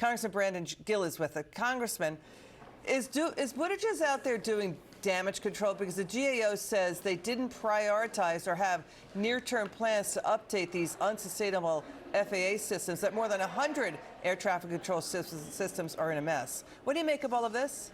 Congressman Brandon Gill is with it. Congressman, is Buttigieg out there doing damage control? Because the GAO says they didn't prioritize or have near-term plans to update these unsustainable FAA systems, that more than 100 air traffic control systems are in a mess. What do you make of all of this?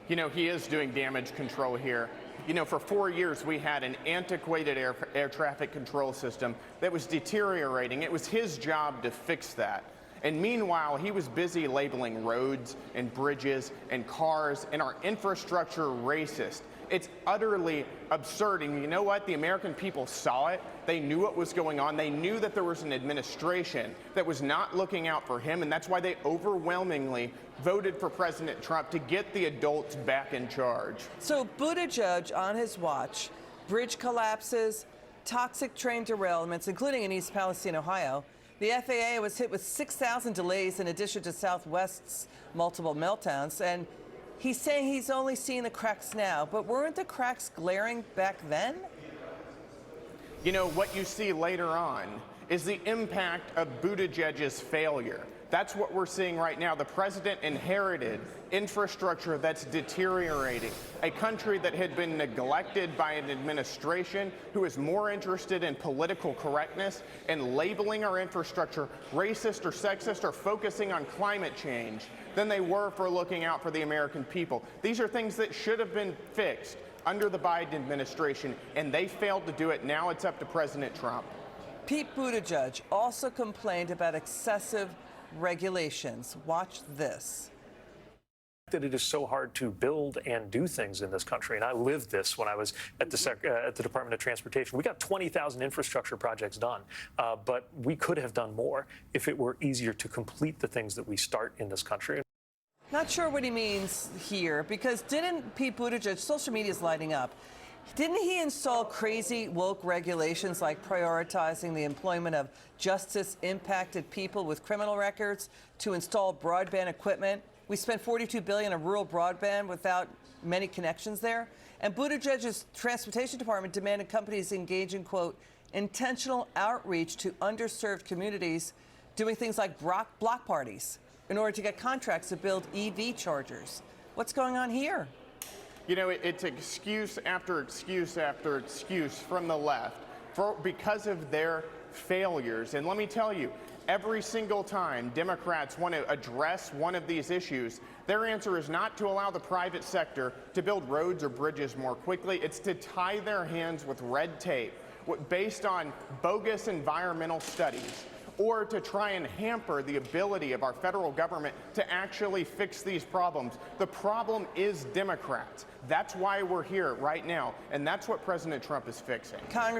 You know, he is doing damage control here. You know, for 4 years, we had an antiquated air traffic control system that was deteriorating. It was his job to fix that. And meanwhile, he was busy labeling roads and bridges and cars and our infrastructure racist. It's utterly absurd. And you know what? The American people saw it. They knew what was going on. They knew that there was an administration that was not looking out for him. And that's why they overwhelmingly voted for President Trump to get the adults back in charge. So Buttigieg, on his watch, bridge collapses, toxic train derailments, including in East Palestine, Ohio. The FAA was hit with 6,000 delays in addition to Southwest's multiple meltdowns. And he's saying he's only seeing the cracks now. But weren't the cracks glaring back then? You know, what you see later on is the impact of Buttigieg's failure. That's what we're seeing right now. The president inherited infrastructure that's deteriorating, a country that had been neglected by an administration who is more interested in political correctness and labeling our infrastructure racist or sexist or focusing on climate change than they were for looking out for the American people. These are things that should have been fixed under the Biden administration, and they failed to do it. Now it's up to President Trump. Pete Buttigieg also complained about excessive regulations. Watch this. That it is so hard to build and do things in this country. And I lived this when I was at the Department of Transportation. We got 20,000 infrastructure projects done, but we could have done more if it were easier to complete the things that we start in this country. Not sure what he means here, because didn't Pete Buttigieg, social media is lighting up, didn't he install crazy woke regulations like prioritizing the employment of justice-impacted people with criminal records to install broadband equipment? We spent $42 billion on rural broadband without many connections there. And Buttigieg's transportation department demanded companies engage in, quote, intentional outreach to underserved communities, doing things like block parties in order to get contracts to build EV chargers. What's going on here? You know, it's excuse after excuse after excuse from the left because of their failures. And let me tell you, every single time Democrats want to address one of these issues, their answer is not to allow the private sector to build roads or bridges more quickly. It's to tie their hands with red tape based on bogus environmental studies, or to try and hamper the ability of our federal government to actually fix these problems. The problem is Democrats. That's why we're here right now, and that's what President Trump is fixing.